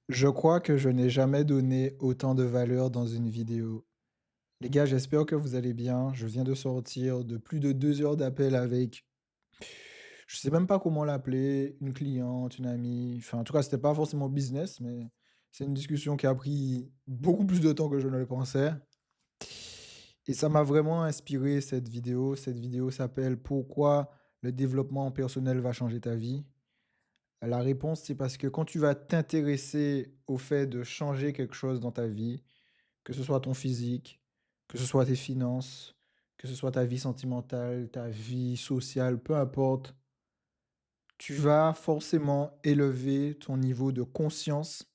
Je crois que je n'ai jamais donné autant de valeur dans une vidéo. Les gars, j'espère que vous allez bien. Je viens de sortir de plus de 2 heures d'appel avec, je sais même pas comment l'appeler, une cliente, une amie. Enfin, en tout cas, c'était pas forcément business, mais c'est une discussion qui a pris beaucoup plus de temps que je ne le pensais. Et ça m'a vraiment inspiré cette vidéo. Cette vidéo s'appelle «Pourquoi le développement personnel va changer ta vie?» La réponse, c'est parce que quand tu vas t'intéresser au fait de changer quelque chose dans ta vie, que ce soit ton physique, que ce soit tes finances, que ce soit ta vie sentimentale, ta vie sociale, peu importe, tu vas forcément élever ton niveau de conscience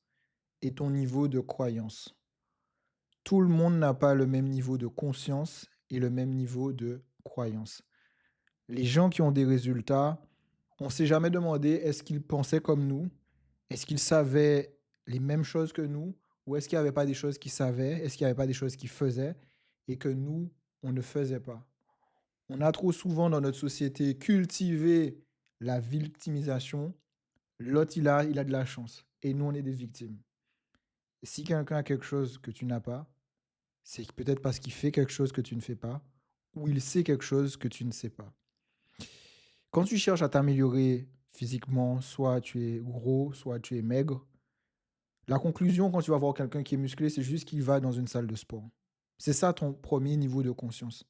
et ton niveau de croyance. Tout le monde n'a pas le même niveau de conscience et le même niveau de croyance. Les gens qui ont des résultats, on s'est jamais demandé est-ce qu'ils pensaient comme nous? Est-ce qu'ils savaient les mêmes choses que nous? Ou est-ce qu'il y avait pas des choses qu'ils savaient? Est-ce qu'il y avait pas des choses qu'ils faisaient et que nous, on ne faisait pas? On a trop souvent dans notre société cultivé la victimisation. L'autre, il a de la chance et nous, on est des victimes. Si quelqu'un a quelque chose que tu n'as pas, c'est peut-être parce qu'il fait quelque chose que tu ne fais pas ou il sait quelque chose que tu ne sais pas. Quand tu cherches à t'améliorer physiquement, soit tu es gros, soit tu es maigre, la conclusion quand tu vas voir quelqu'un qui est musclé, c'est juste qu'il va dans une salle de sport. C'est ça ton premier niveau de conscience.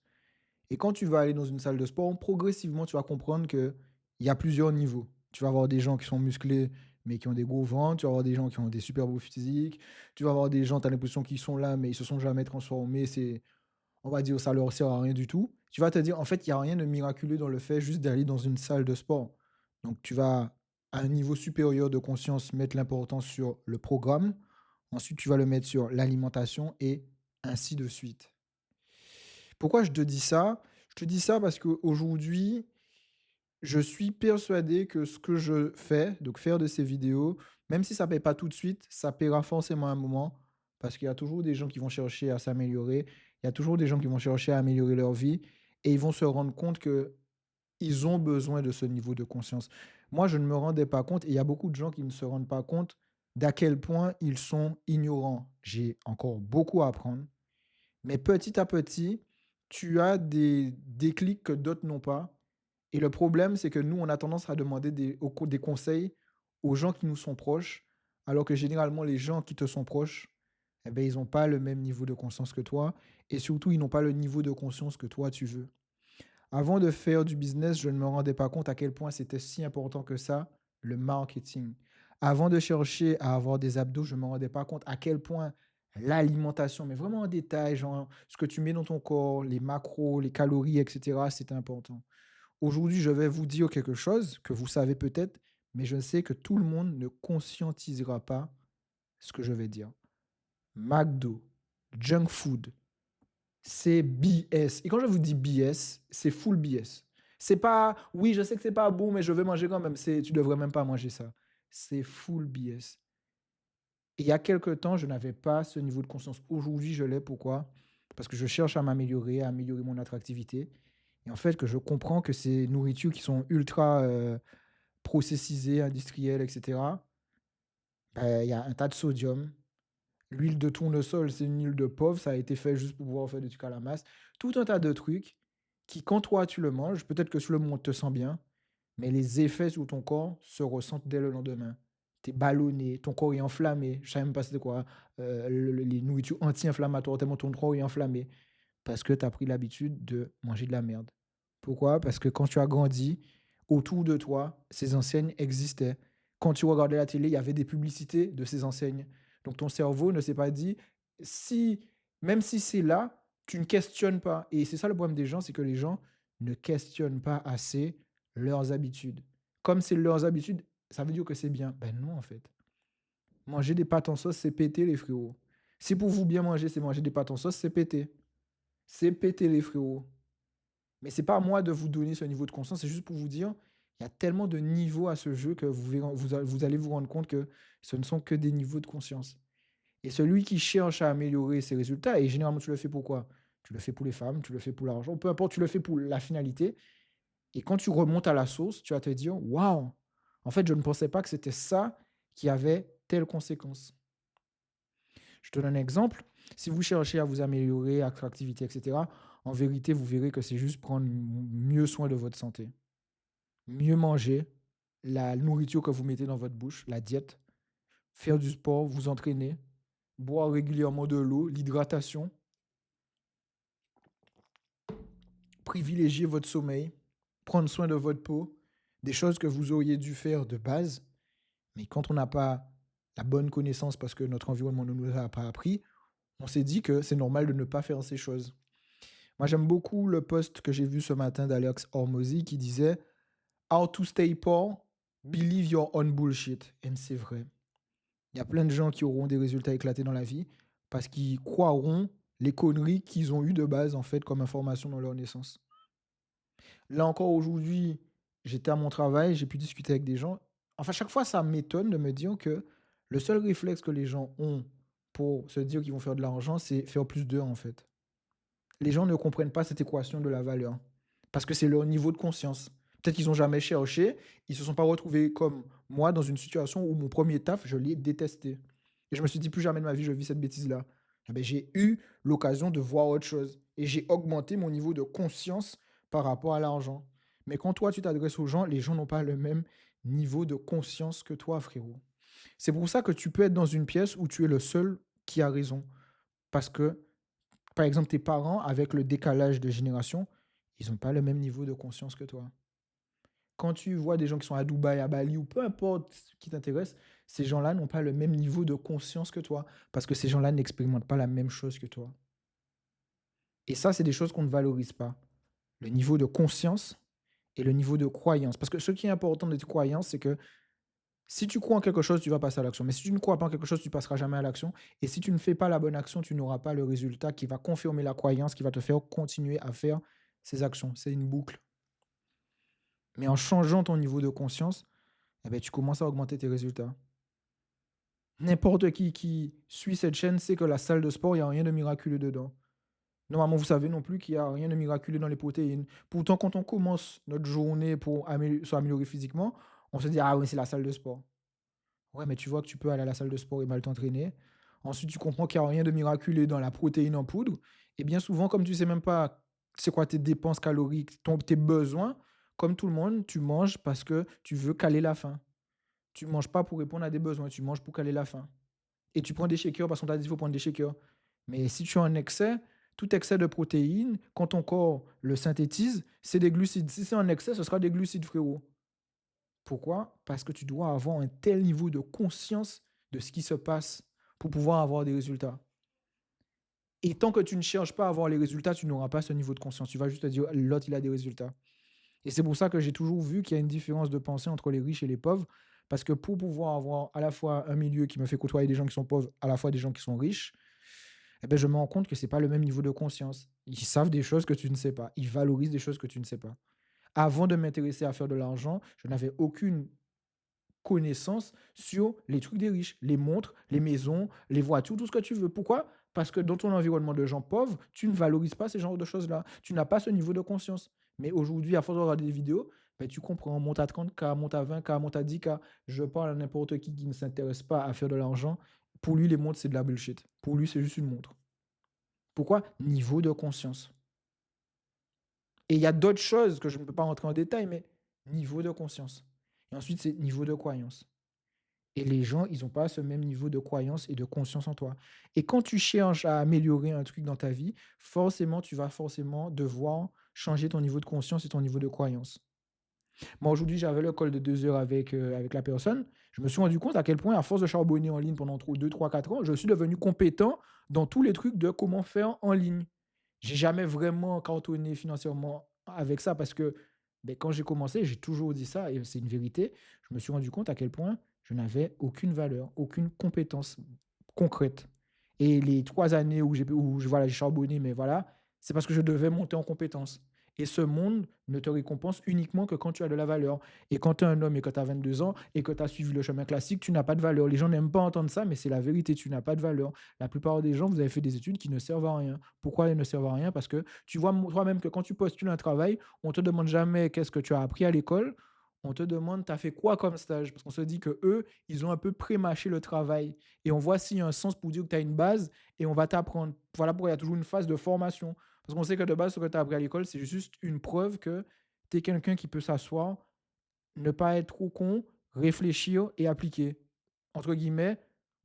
Et quand tu vas aller dans une salle de sport, progressivement, tu vas comprendre qu'il y a plusieurs niveaux. Tu vas avoir des gens qui sont musclés, mais qui ont des gros ventres. Tu vas avoir des gens qui ont des super beaux physiques. Tu vas avoir des gens, tu as l'impression qu'ils sont là, mais ils se sont jamais transformés. On va dire, ça leur sert à rien du tout. Tu vas te dire, en fait, il n'y a rien de miraculeux dans le fait juste d'aller dans une salle de sport. Donc, tu vas, à un niveau supérieur de conscience, mettre l'importance sur le programme. Ensuite, tu vas le mettre sur l'alimentation et ainsi de suite. Pourquoi je te dis ça? Je te dis ça parce qu'aujourd'hui, je suis persuadé que ce que je fais, donc faire de ces vidéos, même si ça ne paie pas tout de suite, ça paiera forcément un moment parce qu'il y a toujours des gens qui vont chercher à s'améliorer. Il y a toujours des gens qui vont chercher à améliorer leur vie et ils vont se rendre compte que ils ont besoin de ce niveau de conscience. Moi, je ne me rendais pas compte et il y a beaucoup de gens qui ne se rendent pas compte d'à quel point ils sont ignorants. J'ai encore beaucoup à apprendre, mais petit à petit, tu as des déclics que d'autres n'ont pas. Et le problème, c'est que nous, on a tendance à demander des conseils aux gens qui nous sont proches, alors que généralement, les gens qui te sont proches, eh ben, ils n'ont pas le même niveau de conscience que toi. Et surtout, ils n'ont pas le niveau de conscience que toi, tu veux. Avant de faire du business, je ne me rendais pas compte à quel point c'était si important que ça, le marketing. Avant de chercher à avoir des abdos, je ne me rendais pas compte à quel point l'alimentation, mais vraiment en détail, genre ce que tu mets dans ton corps, les macros, les calories, etc., c'était important. Aujourd'hui, je vais vous dire quelque chose que vous savez peut-être, mais je sais que tout le monde ne conscientisera pas ce que je vais dire. McDo, junk food, c'est BS. Et quand je vous dis BS, c'est full BS. C'est pas, oui, je sais que c'est pas bon, mais je vais manger quand même. Tu devrais même pas manger ça. C'est full BS. Et il y a quelque temps, je n'avais pas ce niveau de conscience. Aujourd'hui, je l'ai. Pourquoi? Parce que je cherche à m'améliorer, à améliorer mon attractivité. Et en fait, que je comprends que ces nourritures qui sont ultra processisées, industrielles, etc., ben, il y a un tas de sodium. L'huile de tournesol, c'est une huile de pauvre, ça a été fait juste pour pouvoir faire du sucre à la masse. Tout un tas de trucs qui, quand toi tu le manges, peut-être que sur le moment, tu te sens bien, mais les effets sur ton corps se ressentent dès le lendemain. Tu es ballonné, ton corps est enflammé. Je ne savais même pas c'était quoi, les nourritures anti-inflammatoires, tellement ton corps est enflammé. Parce que tu as pris l'habitude de manger de la merde. Pourquoi? Parce que quand tu as grandi, autour de toi, ces enseignes existaient. Quand tu regardais la télé, il y avait des publicités de ces enseignes. Donc ton cerveau ne s'est pas dit, si, même si c'est là, tu ne questionnes pas. Et c'est ça le problème des gens, c'est que les gens ne questionnent pas assez leurs habitudes. Comme c'est leurs habitudes, ça veut dire que c'est bien. Ben non, en fait. Manger des pâtes en sauce, c'est péter, les frérots. Si pour vous bien manger, c'est manger des pâtes en sauce, c'est péter. C'est péter, les frérots. Mais c'est pas à moi de vous donner ce niveau de conscience, c'est juste pour vous dire, il y a tellement de niveaux à ce jeu que vous allez vous rendre compte que ce ne sont que des niveaux de conscience. Et celui qui cherche à améliorer ses résultats, et généralement tu le fais pour quoi? Tu le fais pour les femmes, tu le fais pour l'argent, peu importe, tu le fais pour la finalité. Et quand tu remontes à la source, tu vas te dire, waouh, en fait, je ne pensais pas que c'était ça qui avait telle conséquence. Je te donne un exemple. Si vous cherchez à vous améliorer, attractivité, etc., en vérité, vous verrez que c'est juste prendre mieux soin de votre santé. Mieux manger, la nourriture que vous mettez dans votre bouche, la diète, faire du sport, vous entraîner, boire régulièrement de l'eau, l'hydratation, privilégier votre sommeil, prendre soin de votre peau, des choses que vous auriez dû faire de base, mais quand on n'a pas la bonne connaissance parce que notre environnement ne nous a pas appris, on s'est dit que c'est normal de ne pas faire ces choses. Moi, j'aime beaucoup le post que j'ai vu ce matin d'Alex Hormozy qui disait How to stay poor, believe your own bullshit. Et c'est vrai. Il y a plein de gens qui auront des résultats éclatés dans la vie parce qu'ils croiront les conneries qu'ils ont eues de base, en fait, comme information dans leur naissance. Là encore aujourd'hui, j'étais à mon travail, j'ai pu discuter avec des gens. Enfin, chaque fois, ça m'étonne de me dire que le seul réflexe que les gens ont pour se dire qu'ils vont faire de l'argent, c'est faire plus d'heures, en fait. Les gens ne comprennent pas cette équation de la valeur parce que c'est leur niveau de conscience. Peut-être qu'ils n'ont jamais cherché, ils se sont pas retrouvés comme moi dans une situation où mon premier taf, je l'ai détesté. Et je me suis dit plus jamais de ma vie, je vis cette bêtise-là. Eh ben, j'ai eu l'occasion de voir autre chose et j'ai augmenté mon niveau de conscience par rapport à l'argent. Mais quand toi, tu t'adresses aux gens, les gens n'ont pas le même niveau de conscience que toi, frérot. C'est pour ça que tu peux être dans une pièce où tu es le seul qui a raison. Parce que par exemple, tes parents, avec le décalage de génération, ils n'ont pas le même niveau de conscience que toi. Quand tu vois des gens qui sont à Dubaï, à Bali ou peu importe ce qui t'intéresse, ces gens-là n'ont pas le même niveau de conscience que toi parce que ces gens-là n'expérimentent pas la même chose que toi. Et ça, c'est des choses qu'on ne valorise pas. Le niveau de conscience et le niveau de croyance. Parce que ce qui est important de tes croyances, c'est que si tu crois en quelque chose, tu vas passer à l'action. Mais si tu ne crois pas en quelque chose, tu ne passeras jamais à l'action. Et si tu ne fais pas la bonne action, tu n'auras pas le résultat qui va confirmer la croyance, qui va te faire continuer à faire ces actions. C'est une boucle. Mais en changeant ton niveau de conscience, eh ben, tu commences à augmenter tes résultats. N'importe qui suit cette chaîne sait que la salle de sport, il n'y a rien de miraculeux dedans. Normalement, vous savez non plus qu'il n'y a rien de miraculeux dans les protéines. Pourtant, quand on commence notre journée pour s'améliorer physiquement, on se dit, ah oui, c'est la salle de sport. Ouais, mais tu vois que tu peux aller à la salle de sport et mal t'entraîner. Ensuite, tu comprends qu'il n'y a rien de miraculeux dans la protéine en poudre. Et bien souvent, comme tu sais même pas c'est quoi tes dépenses caloriques, tes besoins, comme tout le monde, tu manges parce que tu veux caler la faim. Tu manges pas pour répondre à des besoins, tu manges pour caler la faim. Et tu prends des shakers parce qu'on t'a dit qu'il faut prendre des shakers. Mais si tu es en excès, tout excès de protéines, quand ton corps le synthétise, c'est des glucides. Si c'est en excès, ce sera des glucides, frérot. Pourquoi? Parce que tu dois avoir un tel niveau de conscience de ce qui se passe pour pouvoir avoir des résultats. Et tant que tu ne cherches pas à avoir les résultats, tu n'auras pas ce niveau de conscience. Tu vas juste te dire, l'autre, il a des résultats. Et c'est pour ça que j'ai toujours vu qu'il y a une différence de pensée entre les riches et les pauvres. Parce que pour pouvoir avoir à la fois un milieu qui me fait côtoyer des gens qui sont pauvres, à la fois des gens qui sont riches, eh ben, je me rends compte que ce n'est pas le même niveau de conscience. Ils savent des choses que tu ne sais pas. Ils valorisent des choses que tu ne sais pas. Avant de m'intéresser à faire de l'argent, je n'avais aucune connaissance sur les trucs des riches, les montres, les maisons, les voitures, tout ce que tu veux. Pourquoi? Parce que dans ton environnement de gens pauvres, tu ne valorises pas ces genres de choses-là. Tu n'as pas ce niveau de conscience. Mais aujourd'hui, à force de regarder des vidéos, ben, tu comprends, monte à 30K, monte à 20K, monte à 10K. Je parle à n'importe qui ne s'intéresse pas à faire de l'argent. Pour lui, les montres, c'est de la bullshit. Pour lui, c'est juste une montre. Pourquoi? Niveau de conscience. Et il y a d'autres choses que je ne peux pas rentrer en détail, mais niveau de conscience. Et ensuite, c'est niveau de croyance. Et les gens, ils ont pas ce même niveau de croyance et de conscience en toi. Et quand tu cherches à améliorer un truc dans ta vie, forcément, tu vas forcément devoir changer ton niveau de conscience et ton niveau de croyance. Moi, aujourd'hui, j'avais le call de 2 heures avec la personne. Je me suis rendu compte à quel point, à force de charbonner en ligne pendant 2, 3, 4 ans, je suis devenu compétent dans tous les trucs de comment faire en ligne. J'ai jamais vraiment cantonné financièrement avec ça parce que, beh, quand j'ai commencé, j'ai toujours dit ça et c'est une vérité. Je me suis rendu compte à quel point je n'avais aucune valeur, aucune compétence concrète. Et les 3 années voilà, j'ai charbonné, mais voilà, c'est parce que je devais monter en compétences. Et ce monde ne te récompense uniquement que quand tu as de la valeur. Et quand tu es un homme et que tu as 22 ans et que tu as suivi le chemin classique, tu n'as pas de valeur. Les gens n'aiment pas entendre ça, mais c'est la vérité, tu n'as pas de valeur. La plupart des gens, vous avez fait des études qui ne servent à rien. Pourquoi elles ne servent à rien? Parce que tu vois toi-même que quand tu postules un travail, on ne te demande jamais qu'est-ce que tu as appris à l'école. On te demande: «Tu as fait quoi comme stage?» parce qu'on se dit que eux, ils ont un peu pré-mâché le travail et on voit s'il y a un sens pour dire que tu as une base et on va t'apprendre. Voilà pourquoi il y a toujours une phase de formation. Parce qu'on sait que de base, ce que tu as appris à l'école, c'est juste une preuve que tu es quelqu'un qui peut s'asseoir, ne pas être trop con, réfléchir et appliquer. Entre guillemets,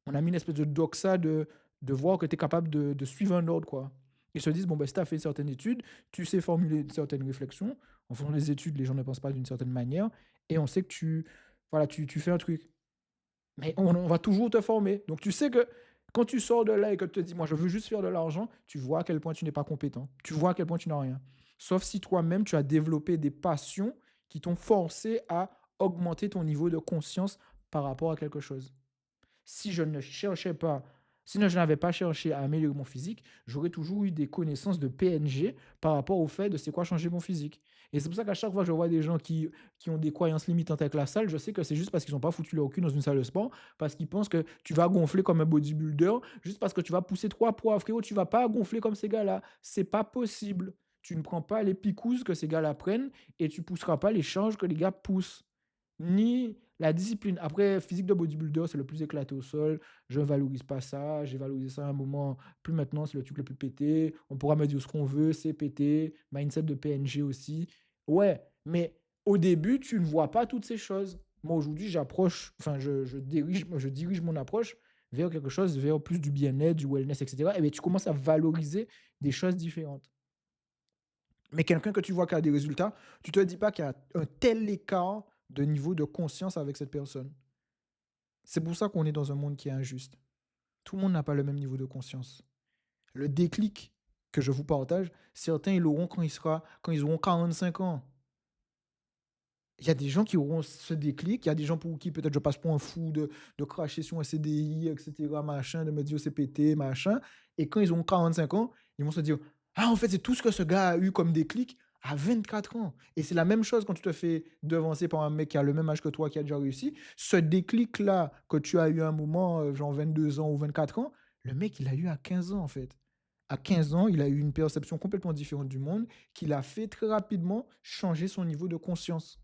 on a mis une espèce de doxa de voir que tu es capable de suivre un ordre, quoi. Ils se disent: «Bon, ben, si tu as fait certaines études, tu sais formuler certaines réflexions. En fonction des études, les gens ne pensent pas d'une certaine manière et on sait que voilà, tu fais un truc». Mais on va toujours te former. Donc tu sais que quand tu sors de là et que tu te dis: «Moi, je veux juste faire de l'argent», tu vois à quel point tu n'es pas compétent. Tu vois à quel point tu n'as rien. Sauf si toi-même, tu as développé des passions qui t'ont forcé à augmenter ton niveau de conscience par rapport à quelque chose. Si je ne cherchais pas Sinon je n'avais pas cherché à améliorer mon physique, j'aurais toujours eu des connaissances de PNG par rapport au fait de c'est quoi changer mon physique. Et c'est pour ça qu'à chaque fois que je vois des gens qui ont des croyances limitantes avec la salle, je sais que c'est juste parce qu'ils n'ont pas foutu leur cul dans une salle de sport, parce qu'ils pensent que tu vas gonfler comme un bodybuilder, juste parce que tu vas pousser 3 poids, frérot, tu vas pas gonfler comme ces gars-là. C'est pas possible. Tu ne prends pas les picousses que ces gars-là prennent et tu pousseras pas les charges que les gars poussent. Ni la discipline. Après, physique de bodybuilder, c'est le plus éclaté au sol. Je ne valorise pas ça. J'ai valorisé ça à un moment. Plus maintenant, c'est le truc le plus pété. On pourra me dire ce qu'on veut, c'est pété. Mindset de PNG aussi. Ouais, mais au début, tu ne vois pas toutes ces choses. Moi, aujourd'hui, je dirige mon approche vers quelque chose, vers plus du bien-être, du wellness, etc. Et bien, tu commences à valoriser des choses différentes. Mais quelqu'un que tu vois qui a des résultats, tu te dis pas qu'il y a un tel écart de niveau de conscience avec cette personne. C'est pour ça qu'on est dans un monde qui est injuste. Tout le monde n'a pas le même niveau de conscience. Le déclic que je vous partage, certains ils l'auront quand ils auront 45 ans. Il y a des gens qui auront ce déclic, il y a des gens pour qui peut-être je passe pour un fou de cracher sur un CDI, etc., machin, de me dire c'est pété, machin. Et quand ils auront 45 ans, ils vont se dire: «Ah, en fait, c'est tout ce que ce gars a eu comme déclic à 24 ans». Et c'est la même chose quand tu te fais devancer par un mec qui a le même âge que toi, qui a déjà réussi. Ce déclic-là que tu as eu à un moment, genre 22 ans ou 24 ans, le mec, il l'a eu à 15 ans, en fait. À 15 ans, il a eu une perception complètement différente du monde qui l'a fait très rapidement changer son niveau de conscience.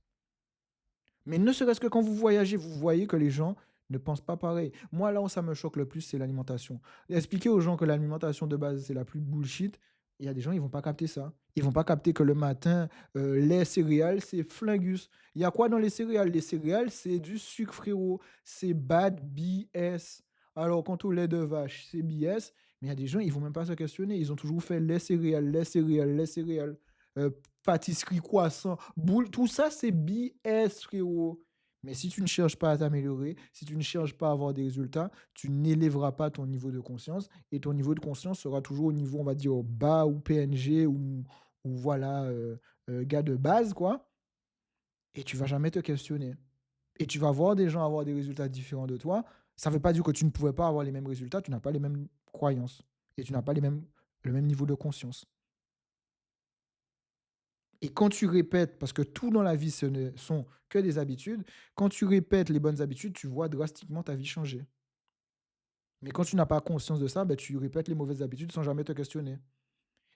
Mais ne serait-ce que quand vous voyagez, vous voyez que les gens ne pensent pas pareil. Moi, là où ça me choque le plus, c'est l'alimentation. Expliquer aux gens que l'alimentation de base, c'est la plus bullshit, il y a des gens, ils vont pas capter ça. Ils vont pas capter que le matin, les céréales, c'est flingus. Il y a quoi dans les céréales? Les céréales, c'est du sucre, frérot. C'est bad BS. Alors, quant au lait de vache, c'est BS. Mais il y a des gens, ils vont même pas se questionner. Ils ont toujours fait les céréales, les céréales, les céréales. Pâtisserie, croissant, boule, tout ça, c'est BS, frérot. Mais si tu ne cherches pas à t'améliorer, si tu ne cherches pas à avoir des résultats, tu n'élèveras pas ton niveau de conscience et ton niveau de conscience sera toujours au niveau, on va dire, bas ou PNG ou voilà, gars de base, quoi. Et tu vas jamais te questionner. Et tu vas voir des gens avoir des résultats différents de toi. Ça ne veut pas dire que tu ne pouvais pas avoir les mêmes résultats, tu n'as pas les mêmes croyances et tu n'as pas le même niveau de conscience. Et quand tu répètes, parce que tout dans la vie, ce ne sont que des habitudes, quand tu répètes les bonnes habitudes, tu vois drastiquement ta vie changer. Mais quand tu n'as pas conscience de ça, ben, tu répètes les mauvaises habitudes sans jamais te questionner.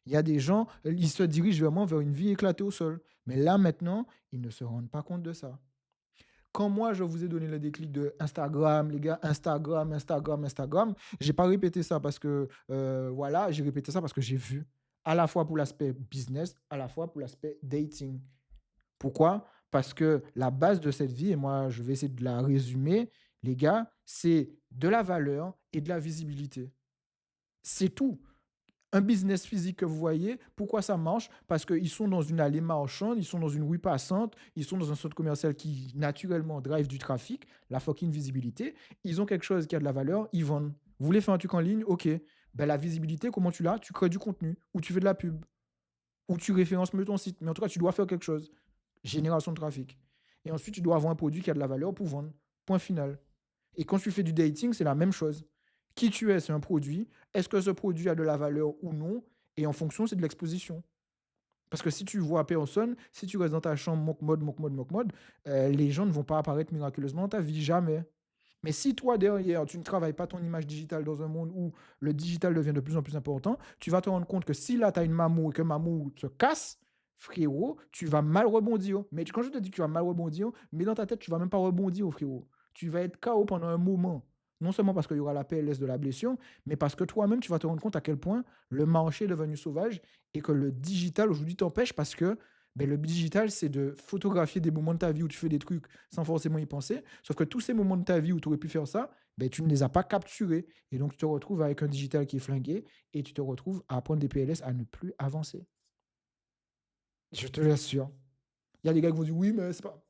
Il y a des gens, ils se dirigent vraiment vers une vie éclatée au sol. Mais là, maintenant, ils ne se rendent pas compte de ça. Quand moi, je vous ai donné le déclic de Instagram, les gars, Instagram, Instagram, Instagram, j'ai pas répété ça parce que, voilà, j'ai répété ça parce que j'ai vu. À la fois pour l'aspect business, à la fois pour l'aspect dating. Pourquoi? Parce que la base de cette vie, et moi je vais essayer de la résumer, les gars, c'est de la valeur et de la visibilité. C'est tout. Un business physique que vous voyez, pourquoi ça marche? Parce qu'ils sont dans une allée marchande, ils sont dans une rue passante, ils sont dans un centre commercial qui naturellement drive du trafic, la fucking visibilité. Ils ont quelque chose qui a de la valeur, ils vendent. Vous voulez faire un truc en ligne? Ok. Ben, la visibilité, comment tu l'as? Tu crées du contenu, ou tu fais de la pub, ou tu références mieux ton site. Mais en tout cas, tu dois faire quelque chose. Génération de trafic. Et ensuite, tu dois avoir un produit qui a de la valeur pour vendre. Point final. Et quand tu fais du dating, c'est la même chose. Qui tu es, c'est un produit. Est-ce que ce produit a de la valeur ou non? Et en fonction, c'est de l'exposition. Parce que si tu vois personne, si tu restes dans ta chambre, moque mode, moque mode, moque mode, les gens ne vont pas apparaître miraculeusement dans ta vie, jamais. Mais si toi, derrière, tu ne travailles pas ton image digitale dans un monde où le digital devient de plus en plus important, tu vas te rendre compte que si là, tu as une mamou et que mamou se casse, frérot, tu vas mal rebondir. Mais quand je te dis que tu vas mal rebondir, mais dans ta tête, tu vas même pas rebondir, frérot. Tu vas être KO pendant un moment. Non seulement parce qu'il y aura la PLS de la blessure, mais parce que toi-même, tu vas te rendre compte à quel point le marché est devenu sauvage et que le digital aujourd'hui t'empêche parce que ben, le digital, c'est de photographier des moments de ta vie où tu fais des trucs sans forcément y penser. Sauf que tous ces moments de ta vie où tu aurais pu faire ça, ben, tu ne les as pas capturés. Et donc, tu te retrouves avec un digital qui est flingué et tu te retrouves à prendre des PLS à ne plus avancer. Je te l'assure. Il y a des gars qui vont dire oui, mais c'est pas.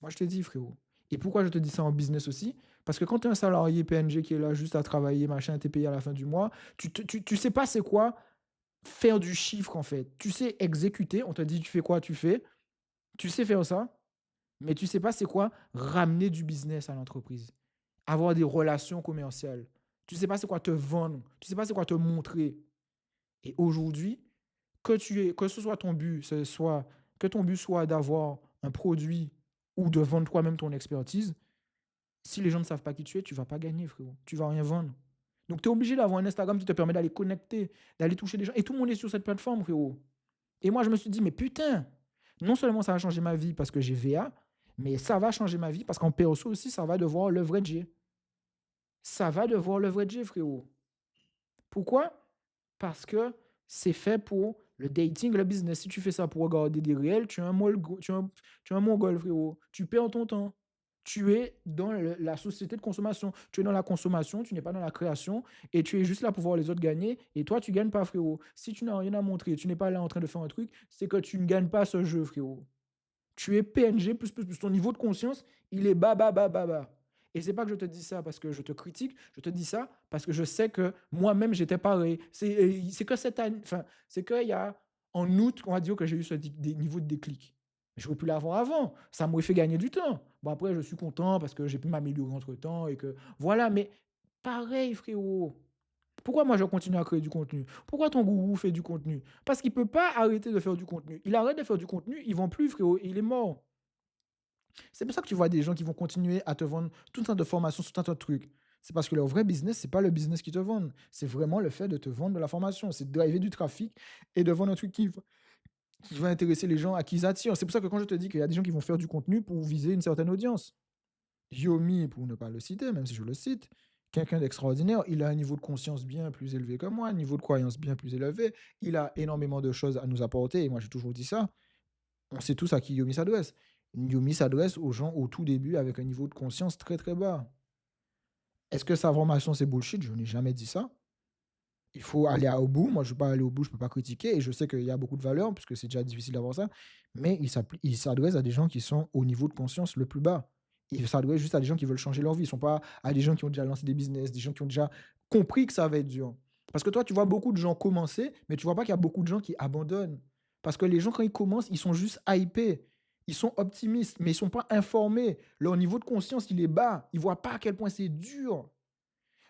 Moi, je te dis, frérot. Et pourquoi je te dis ça en business aussi? Parce que quand tu es un salarié PNG qui est là juste à travailler, machin, t'es payé à la fin du mois, tu sais pas c'est quoi faire du chiffre en fait. Tu sais exécuter, on te dit tu fais quoi, tu fais. Tu sais faire ça, mais tu sais pas c'est quoi ramener du business à l'entreprise. Avoir des relations commerciales. Tu sais pas c'est quoi te vendre. Tu sais pas c'est quoi te montrer. Et aujourd'hui, que ce soit ton but, que ton but soit d'avoir un produit ou de vendre toi-même ton expertise, si les gens ne savent pas qui tu es, tu vas pas gagner, frérot. Tu vas rien vendre. Donc, tu es obligé d'avoir un Instagram qui te permet d'aller connecter, d'aller toucher des gens. Et tout le monde est sur cette plateforme, frérot. Et moi, je me suis dit, mais putain, non seulement ça va changer ma vie parce que j'ai VA, mais ça va changer ma vie parce qu'en perso aussi, ça va devoir le vrai J. Ça va devoir le vrai J, frérot. Pourquoi? Parce que c'est fait pour le dating, le business. Si tu fais ça pour regarder des réels, tu es un mongol, frérot. Tu perds ton temps. Tu es dans la société de consommation. Tu es dans la consommation, tu n'es pas dans la création et tu es juste là pour voir les autres gagner. Et toi, tu ne gagnes pas, frérot. Si tu n'as rien à montrer, tu n'es pas là en train de faire un truc, c'est que tu ne gagnes pas ce jeu, frérot. Tu es PNG, plus. Ton niveau de conscience, il est bas, bas, bas, bas, bas. Et c'est pas que je te dis ça parce que je te critique, je te dis ça parce que je sais que moi-même j'étais pareil. C'est que cette année, enfin, c'est qu'il y a en août, on va dire que j'ai eu ce niveau de déclic. J'aurais pu l'avoir avant, ça m'aurait fait gagner du temps. Bon, après, je suis content parce que j'ai pu m'améliorer entre temps et que voilà, mais pareil, frérot. Pourquoi moi je continue à créer du contenu? Pourquoi ton gourou fait du contenu? Parce qu'il ne peut pas arrêter de faire du contenu. Il arrête de faire du contenu, il ne vend plus, frérot, il est mort. C'est pour ça que tu vois des gens qui vont continuer à te vendre tout un tas de formations, tout un tas de trucs. C'est parce que leur vrai business, c'est pas le business qui te vendent. C'est vraiment le fait de te vendre de la formation. C'est de driver du trafic et de vendre un truc qui va intéresser les gens à qui ils attirent. C'est pour ça que quand je te dis qu'il y a des gens qui vont faire du contenu pour viser une certaine audience. Yomi, pour ne pas le citer, même si je le cite, quelqu'un d'extraordinaire, il a un niveau de conscience bien plus élevé que moi, un niveau de croyance bien plus élevé, il a énormément de choses à nous apporter, et moi j'ai toujours dit ça, on sait tous à qui Yomi s'adresse. Yomi s'adresse aux gens au tout début avec un niveau de conscience très très bas. Est-ce que sa formation c'est bullshit? Je n'ai jamais dit ça. Il faut aller au bout. Moi, je ne veux pas aller au bout, je ne peux pas critiquer. Et je sais qu'il y a beaucoup de valeur, puisque c'est déjà difficile d'avoir ça. Mais il s'adresse à des gens qui sont au niveau de conscience le plus bas. Il s'adresse juste à des gens qui veulent changer leur vie. Ils ne sont pas à des gens qui ont déjà lancé des business, des gens qui ont déjà compris que ça va être dur. Parce que toi, tu vois beaucoup de gens commencer, mais tu ne vois pas qu'il y a beaucoup de gens qui abandonnent. Parce que les gens, quand ils commencent, ils sont juste hypés. Ils sont optimistes, mais ils ne sont pas informés. Leur niveau de conscience, il est bas. Ils ne voient pas à quel point c'est dur.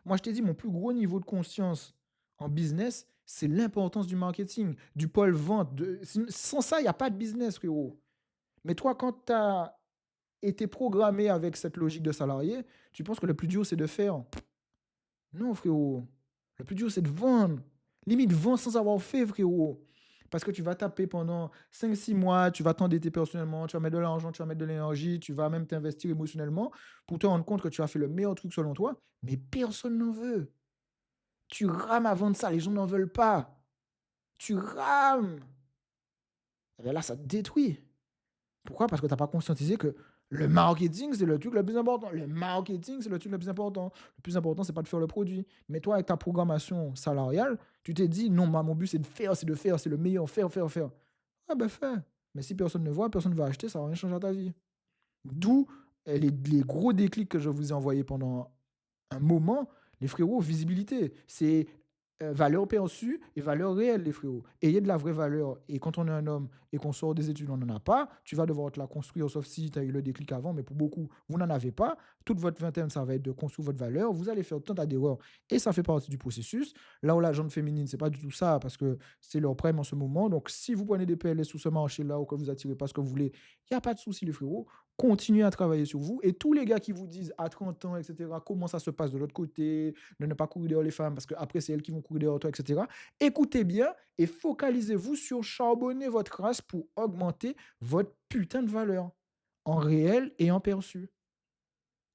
Moi, je t'ai dit, mon plus gros niveau de conscience en business, c'est l'importance du marketing, du pôle vente. Sans ça, il n'y a pas de business, frérot. Mais toi, quand tu as été programmé avec cette logique de salarié, tu penses que le plus dur, c'est de faire. Non, frérot. Le plus dur, c'est de vendre. Limite, vendre sans avoir fait, frérot. Parce que tu vas taper pendant 5 6 mois, tu vas t'endetter personnellement, tu vas mettre de l'argent, tu vas mettre de l'énergie, tu vas même t'investir émotionnellement pour te rendre compte que tu as fait le meilleur truc selon toi, mais personne n'en veut. Tu rames à vendre ça, les gens n'en veulent pas. Tu rames. Et bien là, ça te détruit. Pourquoi? Parce que tu n'as pas conscientisé que le marketing, c'est le truc le plus important. Le marketing, c'est le truc le plus important. Le plus important, c'est pas de faire le produit. Mais toi, avec ta programmation salariale, tu t'es dit, non, moi, mon but, c'est de faire, c'est le meilleur, faire. Ah ben fais. Mais si personne ne voit, personne ne va acheter, ça va rien changer à ta vie. D'où les gros déclics que je vous ai envoyés pendant un moment, les frérots, visibilité. C'est valeur perçue et valeur réelle, les frérots. Ayez de la vraie valeur. Et quand on est un homme et qu'on sort des études, on n'en a pas, tu vas devoir te la construire, sauf si tu as eu le déclic avant, mais pour beaucoup, vous n'en avez pas. Toute votre vingtaine, ça va être de construire votre valeur. Vous allez faire tant d'erreurs. Et ça fait partie du processus. Là où la gente féminine, c'est pas du tout ça, parce que c'est leur prime en ce moment. Donc, si vous prenez des PLS sous ce marché-là ou que vous attirez pas ce que vous voulez, il n'y a pas de souci, les frérots. continuez à travailler sur vous et tous les gars qui vous disent à 30 ans, et cetera, comment ça se passe de l'autre côté, de ne pas courir derrière les femmes parce qu'après, c'est elles qui vont courir derrière toi, et cetera. Écoutez bien et focalisez-vous sur charbonner votre race pour augmenter votre putain de valeur en réel et en perçu.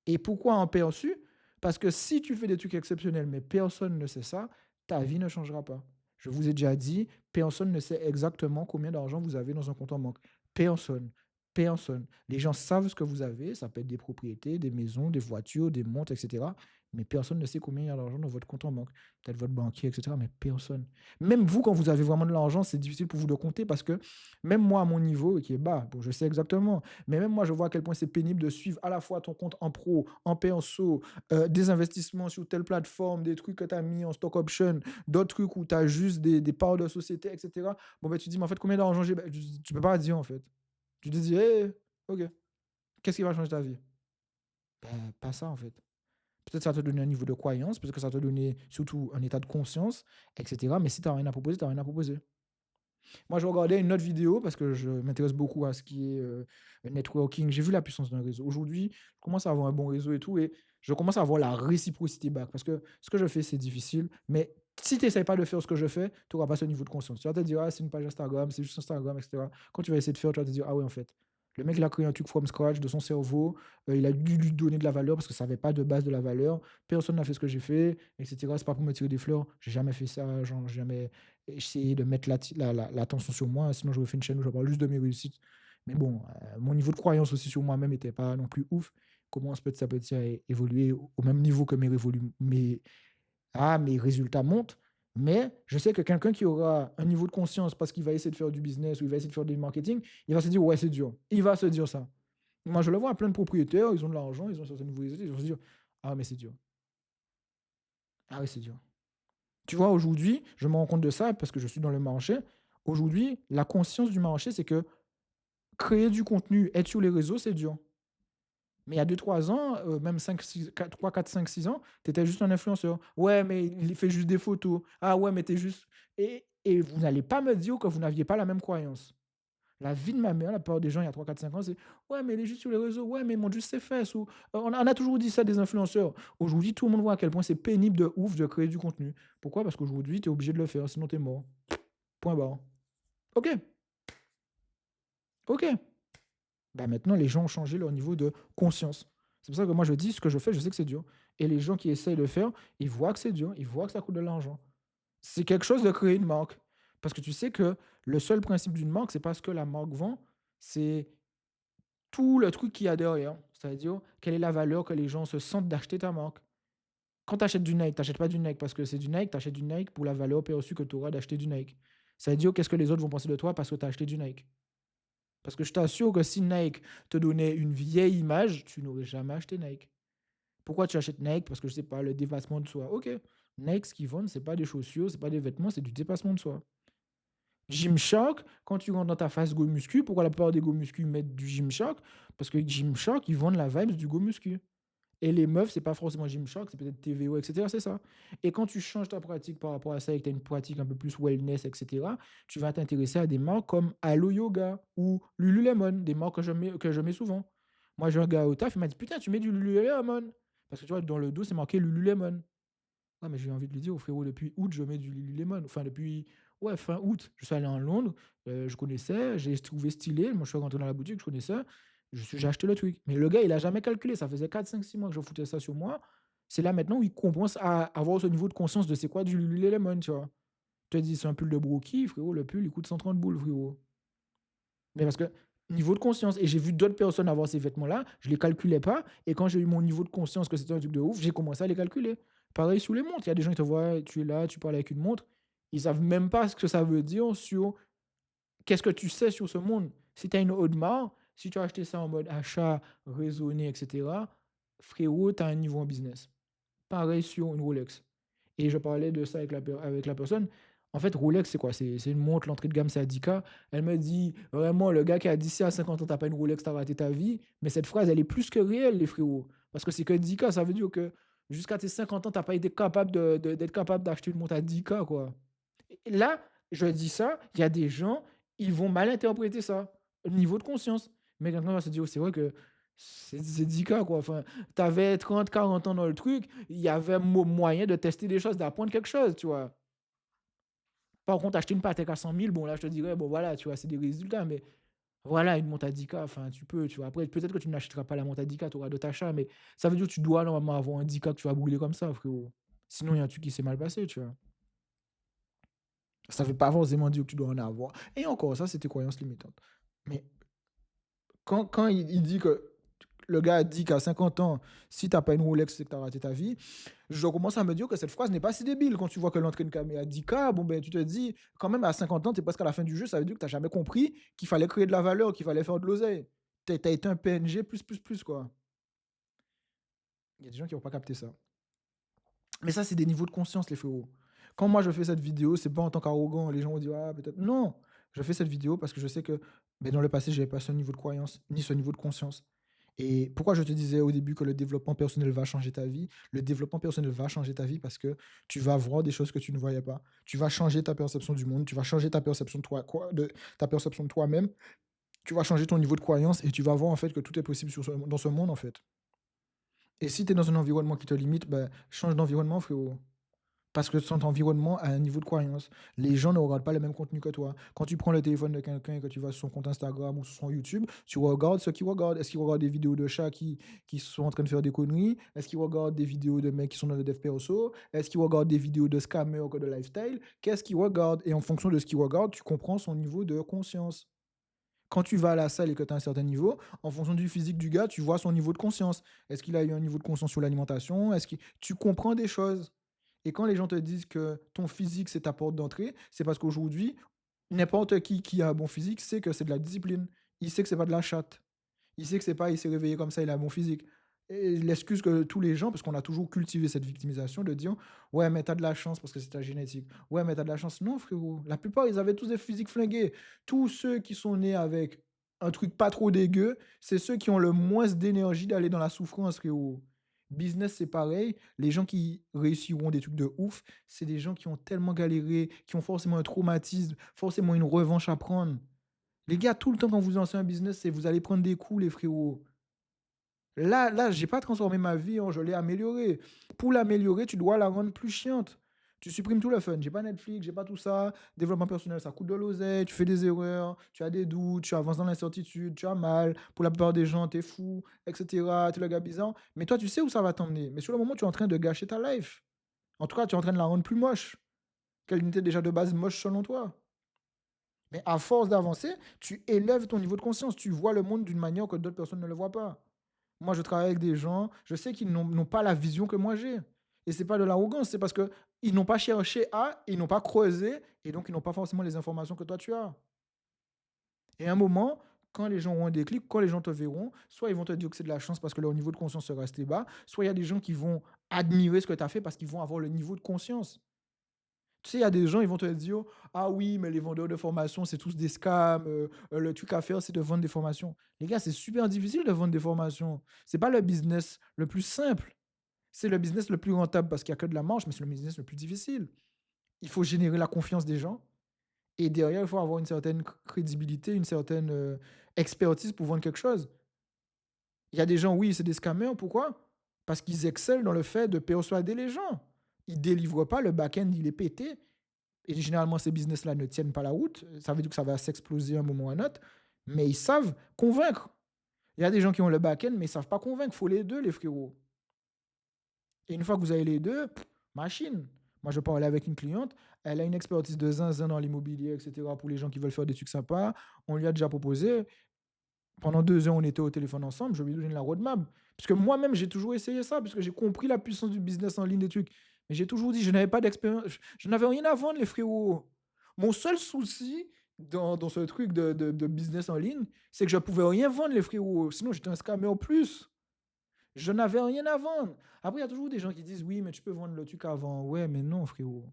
Et pourquoi en perçu? Parce que si tu fais des trucs exceptionnels, mais personne ne sait ça, ta vie ne changera pas. Je vous ai déjà dit, personne ne sait exactement combien d'argent vous avez dans un compte en banque. Personne. Personne. Les gens savent ce que vous avez, ça peut être des propriétés, des maisons, des voitures, des montres, etc. Mais personne ne sait combien il y a d'argent dans votre compte en banque. Peut-être votre banquier, etc. Mais personne. Même vous, quand vous avez vraiment de l'argent, c'est difficile pour vous de compter parce que même moi, à mon niveau, qui est bas, bon, je sais exactement, mais même moi, je vois à quel point c'est pénible de suivre à la fois ton compte en pro, en perso, des investissements sur telle plateforme, des trucs que tu as mis en stock option, d'autres trucs où tu as juste des parts de société, etc. Bon, ben, tu te dis, mais en fait, combien d'argent j'ai? Ben, tu peux pas dire, en fait. Tu te dis, hey, ok, qu'est-ce qui va changer ta vie? Ben, pas ça, en fait. Peut-être ça va te donner un niveau de croyance, peut-être que ça va te donner surtout un état de conscience, etc. Mais si tu n'as rien à proposer, tu n'as rien à proposer. Moi, je regardais une autre vidéo parce que je m'intéresse beaucoup à ce qui est networking. J'ai vu la puissance d'un réseau. Aujourd'hui, je commence à avoir un bon réseau et tout, et je commence à avoir la réciprocité back. Parce que ce que je fais, c'est difficile, mais si tu n'essayes pas de faire ce que je fais, tu n'auras pas ce niveau de conscience. Tu vas te dire, ah, c'est une page Instagram, c'est juste Instagram, etc. Quand tu vas essayer de faire, tu vas te dire, ah ouais, en fait, le mec, il a créé un truc from scratch de son cerveau, il a dû lui donner de la valeur parce que ça n'avait pas de base de la valeur. Personne n'a fait ce que j'ai fait, etc. C'est pas pour me tirer des fleurs. J'ai jamais fait ça, genre, j'ai jamais essayer de mettre l'attention sur moi, sinon j'aurais fait une chaîne où je parle juste de mes réussites. Mais bon, mon niveau de croyance aussi sur moi-même n'était pas non plus ouf. Commence petit à petit à évoluer au même niveau que mes résultats montent. Mais je sais que quelqu'un qui aura un niveau de conscience parce qu'il va essayer de faire du business ou il va essayer de faire du marketing, il va se dire, ouais, c'est dur. Il va se dire ça. Moi, je le vois à plein de propriétaires, ils ont de l'argent, ils ont certaines nouveaux résultats, ils vont se dire, ah, mais c'est dur. Ah oui, c'est dur. Tu vois, aujourd'hui, je me rends compte de ça parce que je suis dans le marché. Aujourd'hui, la conscience du marché, c'est que créer du contenu, être sur les réseaux, c'est dur. Mais il y a 2 3 ans, même 5 6 4 3 4 5 6 ans, tu étais juste un influenceur. Ouais, mais il fait juste des photos. Ah ouais, mais tu es juste et vous n'allez pas me dire que vous n'aviez pas la même croyance. La vie de ma mère, la plupart des gens, il y a 3 4 5 ans, c'est: «Ouais, mais il est juste sur les réseaux. Ouais, mais il montre juste ses fesses» ou on a toujours dit ça des influenceurs. Aujourd'hui, tout le monde voit à quel point c'est pénible de ouf de créer du contenu. Pourquoi? Parce qu'aujourd'hui, tu es obligé de le faire, sinon tu es mort. Point barre. OK, OK. Bah, maintenant, les gens ont changé leur niveau de conscience. C'est pour ça que moi, je dis ce que je fais, je sais que c'est dur. Et les gens qui essayent de le faire, ils voient que c'est dur, ils voient que ça coûte de l'argent. C'est quelque chose de créer une marque. Parce que tu sais que le seul principe d'une marque, c'est pas ce que la marque vend, c'est tout le truc qu'il y a derrière. C'est-à-dire, quelle est la valeur que les gens se sentent d'acheter ta marque. Quand tu achètes du Nike, tu achètes pas du Nike parce que c'est du Nike, tu achètes du Nike pour la valeur perçue que tu auras d'acheter du Nike. C'est-à-dire, qu'est-ce que les autres vont penser de toi parce que tu as acheté du Nike. Parce que je t'assure que si Nike te donnait une vieille image, tu n'aurais jamais acheté Nike. Pourquoi tu achètes Nike? Parce que je sais pas, le dépassement de soi. OK. Nike, ce qu'ils vendent, c'est pas des chaussures, c'est pas des vêtements, c'est du dépassement de soi. Gymshark, quand tu rentres dans ta phase Go Muscu, pourquoi la plupart des Go Muscu mettent du Gymshark? Parce que Gymshark, ils vendent la vibe du Go Muscu. Et les meufs, c'est pas forcément Gymshark, c'est peut-être TVO, et cetera, c'est ça. Et quand tu changes ta pratique par rapport à ça et que tu as une pratique un peu plus wellness, et cetera, tu vas t'intéresser à des marques comme Alo Yoga ou Lululemon, des marques que je mets souvent. Moi, j'ai un gars au taf, il m'a dit: «Putain, tu mets du Lululemon?» Parce que tu vois, dans le dos, c'est marqué Lululemon. Ouais, mais j'ai envie de lui dire: «Oh frérot, depuis août, je mets du Lululemon». Enfin, depuis, ouais, fin août. Je suis allé en Londres, je connaissais, j'ai trouvé stylé. Moi, je suis rentré dans la boutique, je connaissais. J'ai acheté le truc. Mais le gars, il a jamais calculé. Ça faisait 4 5 6 mois que je foutais ça sur moi. C'est là maintenant où il commence à avoir ce niveau de conscience de c'est quoi du Lululemon, tu vois? Je te dis: «C'est un pull de Brookie», frérot, le pull, il coûte 130 boules, frérot. Mais parce que niveau de conscience et j'ai vu d'autres personnes avoir ces vêtements-là, je les calculais pas et quand j'ai eu mon niveau de conscience que c'était un truc de ouf, j'ai commencé à les calculer. Pareil sur les montres, il y a des gens qui te voient, tu es là, tu parles avec une montre, ils savent même pas ce que ça veut dire sur qu'est-ce que tu sais sur ce monde. Si tu as une Audemars, si tu as acheté ça en mode achat raisonné et cetera, frérot, tu as un niveau en business. Pareil sur une Rolex. Et je parlais de ça avec la personne. En fait, Rolex, c'est quoi? C'est une montre, l'entrée de gamme, c'est à 10 K. Elle me dit: «Vraiment, le gars qui a d'ici à 50 ans, tu pas une Rolex, tu raté ta vie». Mais cette phrase, elle est plus que réelle, les frérots. Parce que c'est que 10 K, ça veut dire que jusqu'à tes 50 ans, tu pas été capable d'être capable d'acheter une montre à 10 K, quoi. Et là, je dis ça, il y a des gens, ils vont mal interpréter ça, au niveau de conscience. Mais quelqu'un va se dire: «Oh, c'est vrai que C'est 10K, quoi. Enfin, tu avais 30-40 ans dans le truc, il y avait moyen de tester des choses, d'apprendre quelque chose, tu vois. Par contre, acheter une Patek à 100 000, bon, là, je te dirais, bon, voilà, tu vois, c'est des résultats, mais voilà, une montre à 10K, enfin, tu peux, tu vois. Après, peut-être que tu n'achèteras pas la montre à 10K, tu auras d'autres achats, mais ça veut dire que tu dois normalement avoir un 10K que tu vas brûler comme ça, frérot. Sinon, il y a un truc qui s'est mal passé, tu vois. Ça veut pas forcément dire que tu dois en avoir. Et encore, ça, c'est tes croyances limitantes. Mais quand il dit que le gars dit qu'à 50 ans, si t'as pas une Rolex, c'est que t'as raté ta vie, je commence à me dire que cette phrase n'est pas si débile. Quand tu vois que l'entrée de caméra à 10K, bon ben tu te dis, quand même à 50 ans, t'es presque à la fin du jeu, ça veut dire que t'as jamais compris qu'il fallait créer de la valeur, qu'il fallait faire de l'oseille. T'as été un PNG plus, quoi. Il y a des gens qui n'ont pas capté ça. Mais ça, c'est des niveaux de conscience, les frérots. Quand moi je fais cette vidéo, c'est pas en tant qu'arrogant, les gens vont dire, ah, peut-être. Non, je fais cette vidéo parce que je sais que ben, dans le passé, je n'avais pas ce niveau de croyance, ni ce niveau de conscience. Et pourquoi je te disais au début que le développement personnel va changer ta vie? Le développement personnel va changer ta vie parce que tu vas voir des choses que tu ne voyais pas. Tu vas changer ta perception du monde, tu vas changer ta perception de toi, ta perception de toi-même. Tu vas changer ton niveau de croyance et tu vas voir en fait que tout est possible dans ce monde en fait. Et si tu es dans un environnement qui te limite, ben, change d'environnement, frérot. Parce que ton environnement a un niveau de croyance. Les gens ne regardent pas le même contenu que toi. Quand tu prends le téléphone de quelqu'un et que tu vas sur son compte Instagram ou sur son YouTube, tu regardes ce qu'il regarde. Est-ce qu'il regarde des vidéos de chats qui sont en train de faire des conneries? Est-ce qu'il regarde des vidéos de mecs qui sont dans le dev perso? Est-ce qu'il regarde des vidéos de scammers ou de lifestyle? Qu'est-ce qu'il regarde? Et en fonction de ce qu'il regarde, tu comprends son niveau de conscience. Quand tu vas à la salle et que tu as un certain niveau, en fonction du physique du gars, tu vois son niveau de conscience. Est-ce qu'il a eu un niveau de conscience sur l'alimentation? Tu comprends des choses? Et quand les gens te disent que ton physique, c'est ta porte d'entrée, c'est parce qu'aujourd'hui, n'importe qui a un bon physique sait que c'est de la discipline. Il sait que c'est pas de la chatte. Il sait que c'est pas, il s'est réveillé comme ça, il a un bon physique. Et l'excuse que tous les gens, parce qu'on a toujours cultivé cette victimisation, de dire ouais, mais t'as de la chance parce que c'est ta génétique. Ouais, mais t'as de la chance. Non, frérot. La plupart, ils avaient tous des physiques flingués. Tous ceux qui sont nés avec un truc pas trop dégueu, c'est ceux qui ont le moins d'énergie d'aller dans la souffrance, frérot. Business, c'est pareil. Les gens qui réussiront des trucs de ouf, c'est des gens qui ont tellement galéré, qui ont forcément un traumatisme, forcément une revanche à prendre. Les gars, tout le temps, quand vous lancez un business, c'est vous allez prendre des coups, les frérots. Là, j'ai pas transformé ma vie, je l'ai améliorée. Pour l'améliorer, tu dois la rendre plus chiante. Tu supprimes tout le fun. J'ai pas Netflix, j'ai pas tout ça. Développement personnel, ça coûte de l'oseille, tu fais des erreurs, tu as des doutes, tu avances dans l'incertitude, tu as mal. Pour la plupart des gens, t'es fou, etc. T'es le gars bizarre. Mais toi, tu sais où ça va t'emmener. Mais sur le moment, tu es en train de gâcher ta life. En tout cas, tu es en train de la rendre plus moche. Qu'elle n'était déjà de base moche selon toi. Mais à force d'avancer, tu élèves ton niveau de conscience. Tu vois le monde d'une manière que d'autres personnes ne le voient pas. Moi, je travaille avec des gens, je sais qu'ils n'ont pas la vision que moi j'ai. Et c'est pas de l'arrogance, c'est parce qu'ils n'ont pas cherché à, ils n'ont pas creusé, et donc ils n'ont pas forcément les informations que toi tu as. Et à un moment, quand les gens auront un déclic, quand les gens te verront, soit ils vont te dire que c'est de la chance parce que leur niveau de conscience sera resté bas, soit il y a des gens qui vont admirer ce que tu as fait parce qu'ils vont avoir le niveau de conscience. Tu sais, il y a des gens, ils vont te dire, ah oui, mais les vendeurs de formation, c'est tous des scams. Le truc à faire, c'est de vendre des formations. Les gars, c'est super difficile de vendre des formations. C'est pas le business le plus simple. C'est le business le plus rentable parce qu'il n'y a que de la marge, mais c'est le business le plus difficile. Il faut générer la confiance des gens. Et derrière, il faut avoir une certaine crédibilité, une certaine expertise pour vendre quelque chose. Il y a des gens, oui, c'est des scammers. Pourquoi? Parce qu'ils excellent dans le fait de persuader les gens. Ils ne délivrent pas, le back-end, il est pété. Et généralement, ces business-là ne tiennent pas la route. Ça veut dire que ça va s'exploser à un moment ou à un autre. Mais ils savent convaincre. Il y a des gens qui ont le back-end, mais ils ne savent pas convaincre. Il faut les deux, les frérots. Et une fois que vous avez les deux, machine. Moi, je parlais avec une cliente. Elle a une expertise de zinzin dans l'immobilier, etc. Pour les gens qui veulent faire des trucs sympas. On lui a déjà proposé. Pendant 2 ans, on était au téléphone ensemble. Je lui ai donné la roadmap. Parce que moi-même, j'ai toujours essayé ça. Parce que j'ai compris la puissance du business en ligne, des trucs. Mais j'ai toujours dit, je n'avais pas d'expérience. Je n'avais rien à vendre, les frérots. Mon seul souci dans ce truc de business en ligne, c'est que je ne pouvais rien vendre, les frérots. Sinon, j'étais un scammer en plus. Je n'avais rien à vendre. Après, il y a toujours des gens qui disent, oui, mais tu peux vendre le truc avant. Ouais, mais non, frérot.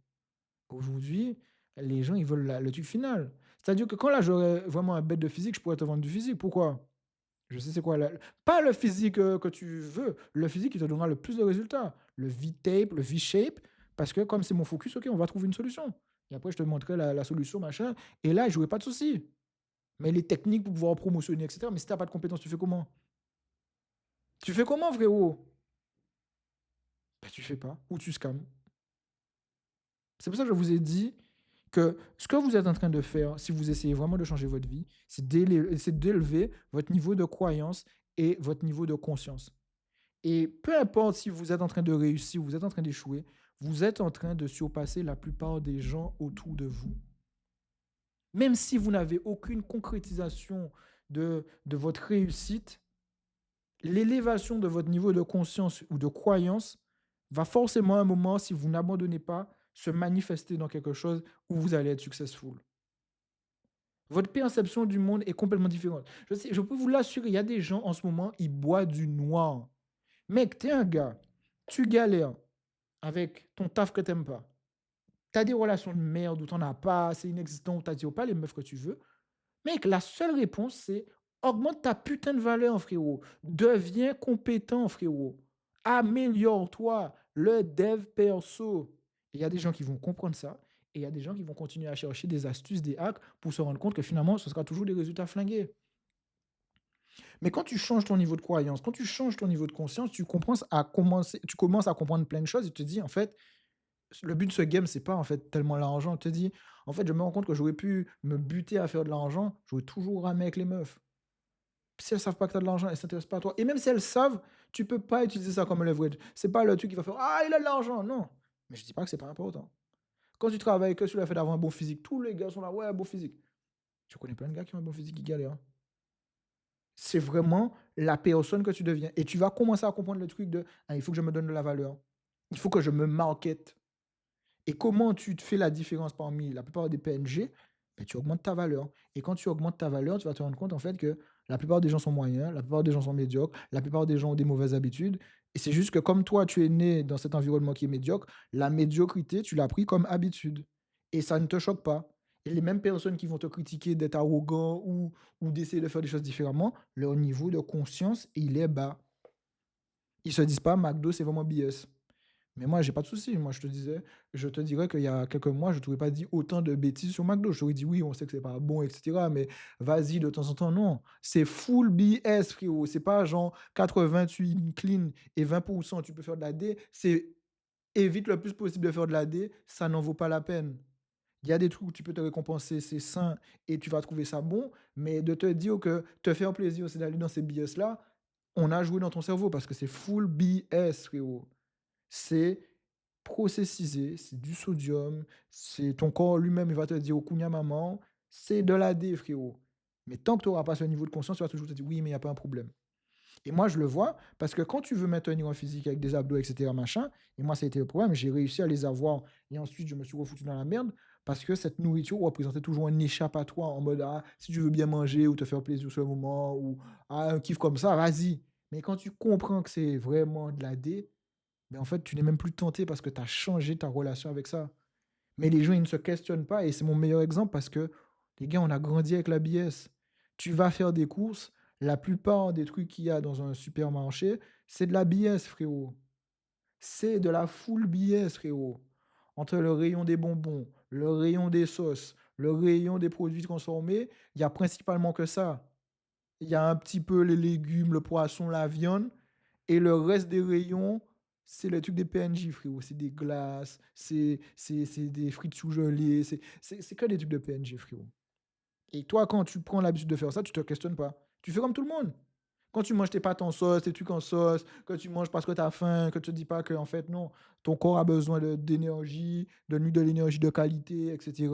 Aujourd'hui, les gens, ils veulent le truc final. C'est-à-dire que quand là, j'aurais vraiment un bête de physique, je pourrais te vendre du physique. Pourquoi? Je sais c'est quoi. Pas le physique que tu veux, le physique qui te donnera le plus de résultats. Le V-tape, le V-shape, parce que comme c'est mon focus, ok, on va trouver une solution. Et après, je te montrerai la solution, machin. Et là, je n'aurai pas de souci. Mais les techniques pour pouvoir promotionner, etc. Mais si tu n'as pas de compétences, tu fais comment? Tu fais comment, frérot? Ben, tu fais pas, ou tu scams. C'est pour ça que je vous ai dit que ce que vous êtes en train de faire, si vous essayez vraiment de changer votre vie, c'est d'élever votre niveau de croyance et votre niveau de conscience. Et peu importe si vous êtes en train de réussir ou vous êtes en train d'échouer, vous êtes en train de surpasser la plupart des gens autour de vous. Même si vous n'avez aucune concrétisation de votre réussite, l'élévation de votre niveau de conscience ou de croyance va forcément à un moment, si vous n'abandonnez pas, se manifester dans quelque chose où vous allez être successful. Votre perception du monde est complètement différente. Je sais, je peux vous l'assurer, il y a des gens en ce moment, ils boivent du noir. Mec, t'es un gars, tu galères avec ton taf que t'aimes pas. T'as des relations de merde où t'en as pas, c'est inexistant, où t'attires pas les meufs que tu veux. Mec, la seule réponse, c'est augmente ta putain de valeur, frérot. Deviens compétent, frérot. Améliore-toi. Le dev perso. Il y a des gens qui vont comprendre ça. Et il y a des gens qui vont continuer à chercher des astuces, des hacks pour se rendre compte que finalement, ce sera toujours des résultats flingués. Mais quand tu changes ton niveau de croyance, quand tu changes ton niveau de conscience, tu commences à comprendre plein de choses et tu te dis, en fait, le but de ce game, c'est pas en fait tellement l'argent. Tu te dis, en fait, je me rends compte que j'aurais pu me buter à faire de l'argent, j'aurais toujours ramé avec les meufs. Si elles savent pas que tu as de l'argent, elles s'intéressent pas à toi. Et même si elles savent, tu peux pas utiliser ça comme leverage. C'est pas le truc qui va faire ah, il a de l'argent. Non. Mais je dis pas que c'est pas important. Quand tu travailles que sur le fait d'avoir un bon physique, tous les gars sont là, ouais, bon physique. Je connais plein de gars qui ont un bon physique qui galèrent. C'est vraiment la personne que tu deviens. Et tu vas commencer à comprendre le truc de ah, il faut que je me donne de la valeur. Il faut que je me market. Et comment tu te fais la différence parmi la plupart des PNG? Ben, tu augmentes ta valeur. Et quand tu augmentes ta valeur, tu vas te rendre compte en fait que la plupart des gens sont moyens, la plupart des gens sont médiocres, la plupart des gens ont des mauvaises habitudes. Et c'est juste que comme toi, tu es né dans cet environnement qui est médiocre, la médiocrité, tu l'as pris comme habitude. Et ça ne te choque pas. Et les mêmes personnes qui vont te critiquer d'être arrogant ou d'essayer de faire des choses différemment, leur niveau de conscience, il est bas. Ils se disent pas, McDo, c'est vraiment BS. Mais moi, j'ai pas de souci. Moi, je te dirais qu'il y a quelques mois, je ne t'aurais pas dit autant de bêtises sur McDo. Je t'aurais dit oui, on sait que c'est pas bon, etc. Mais vas-y, de temps en temps, non. C'est full BS, frérot. C'est pas genre 80, tu clean et 20%, tu peux faire de la D. C'est évite le plus possible de faire de la D. Ça n'en vaut pas la peine. Il y a des trucs où tu peux te récompenser, c'est sain et tu vas trouver ça bon. Mais de te dire que te faire plaisir, c'est d'aller dans ces BS-là, on a joué dans ton cerveau parce que c'est full BS, frérot. C'est processisé, c'est du sodium, c'est ton corps lui-même, il va te dire: «Au Kunya maman», c'est de l'AD frérot. Mais tant que tu auras pas ce niveau de conscience, tu vas toujours te dire: «Oui, mais il y a pas un problème». Et moi, je le vois parce que quand tu veux maintenir un physique avec des abdos et cetera machin, et moi ça a été le problème, j'ai réussi à les avoir et ensuite je me suis refoutu dans la merde parce que cette nourriture représentait toujours un échappatoire en mode: «Ah, si tu veux bien manger ou te faire plaisir sur le moment» ou «Ah, un kiff comme ça, vas-y». Mais quand tu comprends que c'est vraiment de l'AD, mais en fait, tu n'es même plus tenté parce que tu as changé ta relation avec ça. Mais les gens, ils ne se questionnent pas et c'est mon meilleur exemple parce que, les gars, on a grandi avec la l'ABS. Tu vas faire des courses, la plupart des trucs qu'il y a dans un supermarché, c'est de la l'ABS, frérot. C'est de la full BS, frérot. Entre le rayon des bonbons, le rayon des sauces, le rayon des produits transformés, il y a principalement que ça. Il y a un petit peu les légumes, le poisson, la viande et le reste des rayons, c'est le truc des PNJ, frérot. C'est des glaces, c'est des frites sous-gelées, c'est que des trucs de PNJ, frérot. Et toi, quand tu prends l'habitude de faire ça, tu te questionnes pas. Tu fais comme tout le monde. Quand tu manges tes pâtes en sauce, tes trucs en sauce, que tu manges parce que tu as faim, que tu te dis pas que en fait non, ton corps a besoin d'énergie, donne-lui de l'énergie de qualité, etc.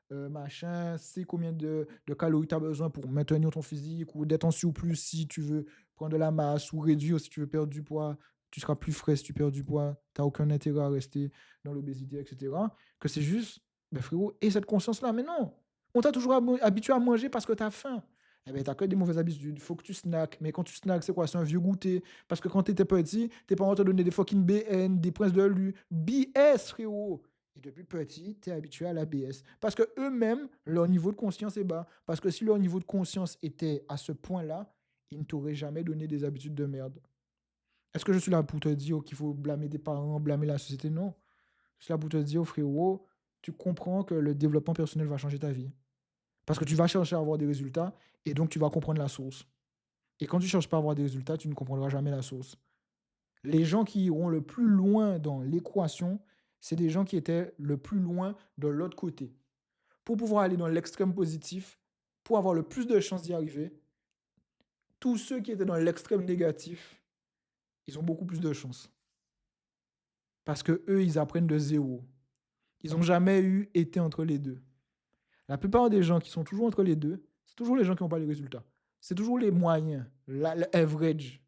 Machin, c'est combien de calories tu as besoin pour maintenir ton physique ou d'être en surplus si tu veux prendre de la masse ou réduire si tu veux perdre du poids. Tu seras plus frais si tu perds du poids. Tu n'as aucun intérêt à rester dans l'obésité, etc. Que c'est juste, ben frérot, et cette conscience-là. Mais non, on t'a toujours habitué à manger parce que tu as faim. Eh ben, t'as que des mauvaises habitudes. Il faut que tu snacks. Mais quand tu snacks, c'est quoi? C'est un vieux goûter. Parce que quand t'étais petit, tes parents te donnaient des fucking BN, des princes de lu. BS, frérot. Et depuis petit, t'es habitué à la BS. Parce que eux-mêmes, leur niveau de conscience est bas. Parce que si leur niveau de conscience était à ce point-là, ils ne t'auraient jamais donné des habitudes de merde. Est-ce que je suis là pour te dire qu'il faut blâmer tes parents, blâmer la société? Non. Je suis là pour te dire, frérot, tu comprends que le développement personnel va changer ta vie. Parce que tu vas chercher à avoir des résultats et donc tu vas comprendre la source. Et quand tu cherches pas à avoir des résultats, tu ne comprendras jamais la source. Les gens qui iront le plus loin dans l'équation, c'est des gens qui étaient le plus loin de l'autre côté. Pour pouvoir aller dans l'extrême positif, pour avoir le plus de chances d'y arriver, tous ceux qui étaient dans l'extrême négatif, ils ont beaucoup plus de chances. Parce que eux, ils apprennent de zéro. Ils n'ont jamais été entre les deux. La plupart des gens qui sont toujours entre les deux, c'est toujours les gens qui n'ont pas les résultats. C'est toujours les moyens, l'average.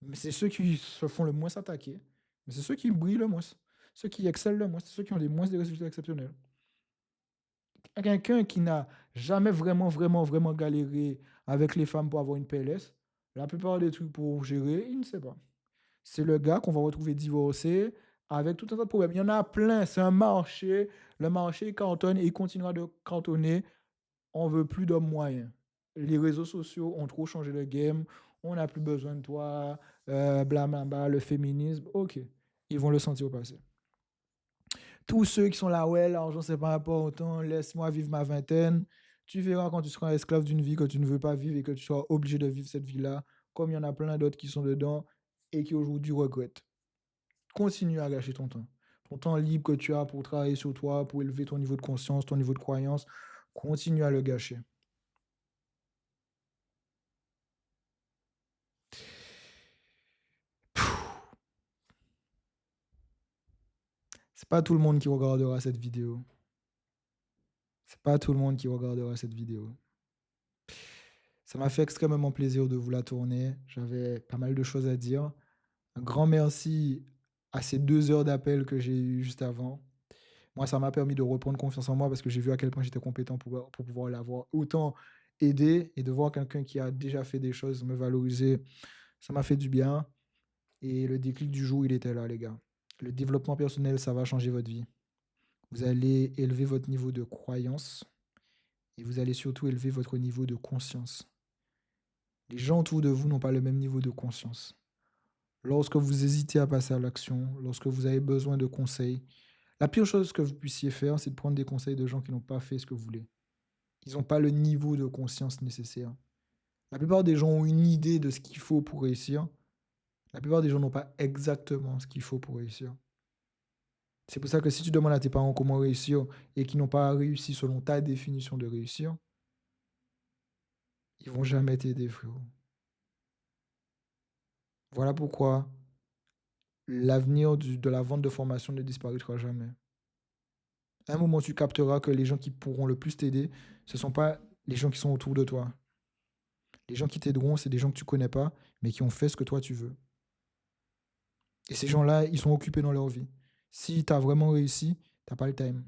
Mais c'est ceux qui se font le moins attaquer. Mais c'est ceux qui brillent le moins. Ceux qui excellent le moins. C'est ceux qui ont les moins de résultats exceptionnels. Quelqu'un qui n'a jamais vraiment galéré avec les femmes pour avoir une PLS, la plupart des trucs pour gérer, il ne sait pas. C'est le gars qu'on va retrouver divorcé avec tout un tas de problèmes. Il y en a plein. C'est un marché. Le marché cantonne et il continuera de cantonner. On veut plus d'hommes moyens. Les réseaux sociaux ont trop changé le game. On n'a plus besoin de toi. Blablabla, le féminisme. Ok. Ils vont le sentir au passé. Tous ceux qui sont là, ouais, l'argent, c'est pas important. Laisse-moi vivre ma vingtaine. Tu verras quand tu seras esclave d'une vie que tu ne veux pas vivre et que tu seras obligé de vivre cette vie-là, comme il y en a plein d'autres qui sont dedans et qui aujourd'hui regrettent. Continue à gâcher ton temps. Ton temps libre que tu as pour travailler sur toi, pour élever ton niveau de conscience, ton niveau de croyance, continue à le gâcher. C'est pas tout le monde qui regardera cette vidéo. C'est pas tout le monde qui regardera cette vidéo. Ça m'a fait extrêmement plaisir de vous la tourner. J'avais pas mal de choses à dire. Un grand merci à ces 2 heures d'appel que j'ai eu juste avant. Moi, ça m'a permis de reprendre confiance en moi parce que j'ai vu à quel point j'étais compétent pour pouvoir l'avoir autant aidé et de voir quelqu'un qui a déjà fait des choses me valoriser. Ça m'a fait du bien. Et le déclic du jour, il était là, les gars. Le développement personnel, ça va changer votre vie. Vous allez élever votre niveau de croyance et vous allez surtout élever votre niveau de conscience. Les gens autour de vous n'ont pas le même niveau de conscience. Lorsque vous hésitez à passer à l'action, lorsque vous avez besoin de conseils, la pire chose que vous puissiez faire, c'est de prendre des conseils de gens qui n'ont pas fait ce que vous voulez. Ils n'ont pas le niveau de conscience nécessaire. La plupart des gens ont une idée de ce qu'il faut pour réussir. La plupart des gens n'ont pas exactement ce qu'il faut pour réussir. C'est pour ça que si tu demandes à tes parents comment réussir et qu'ils n'ont pas réussi selon ta définition de réussir, ils vont jamais t'aider, frérot. Voilà pourquoi l'avenir de la vente de formation ne disparaîtra jamais. À un moment, tu capteras que les gens qui pourront le plus t'aider, ce ne sont pas les gens qui sont autour de toi. Les gens qui t'aideront, c'est des gens que tu connais pas, mais qui ont fait ce que toi tu veux. Et ces gens-là, ils sont occupés dans leur vie. Si tu as vraiment réussi, tu n'as pas le time.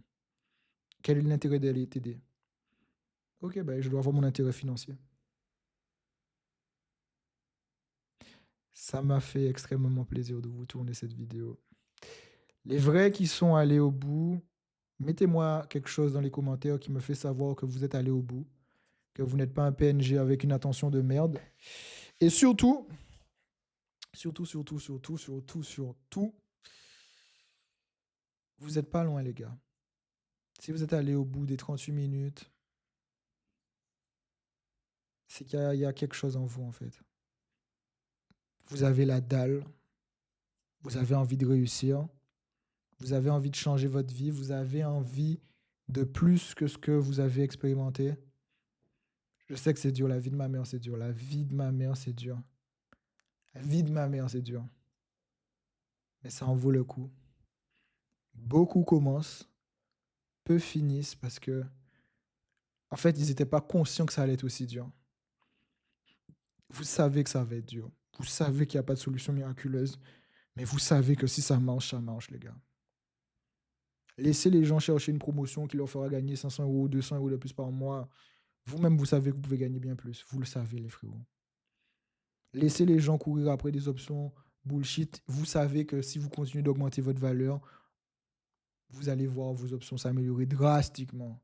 Quel est l'intérêt d'aller t'aider? Ok, ben, je dois avoir mon intérêt financier. Ça m'a fait extrêmement plaisir de vous tourner cette vidéo. Les vrais qui sont allés au bout, mettez-moi quelque chose dans les commentaires qui me fait savoir que vous êtes allés au bout, que vous n'êtes pas un PNG avec une attention de merde. Et surtout, vous n'êtes pas loin, les gars. Si vous êtes allé au bout des 38 minutes, c'est qu'il y a quelque chose en vous, en fait. Vous avez la dalle, vous avez envie de réussir, vous avez envie de changer votre vie, vous avez envie de plus que ce que vous avez expérimenté. Je sais que c'est dur, la vie de ma mère, c'est dur. La vie de ma mère, c'est dur. La vie de ma mère, c'est dur. Mais ça en vaut le coup. Beaucoup commencent, peu finissent parce que, en fait, ils n'étaient pas conscients que ça allait être aussi dur. Vous savez que ça va être dur. Vous savez qu'il n'y a pas de solution miraculeuse. Mais vous savez que si ça marche, les gars. Laissez les gens chercher une promotion qui leur fera gagner 500 euros, 200 euros de plus par mois. Vous-même, vous savez que vous pouvez gagner bien plus. Vous le savez, les frérots. Laissez les gens courir après des options bullshit. Vous savez que si vous continuez d'augmenter votre valeur, vous allez voir vos options s'améliorer drastiquement.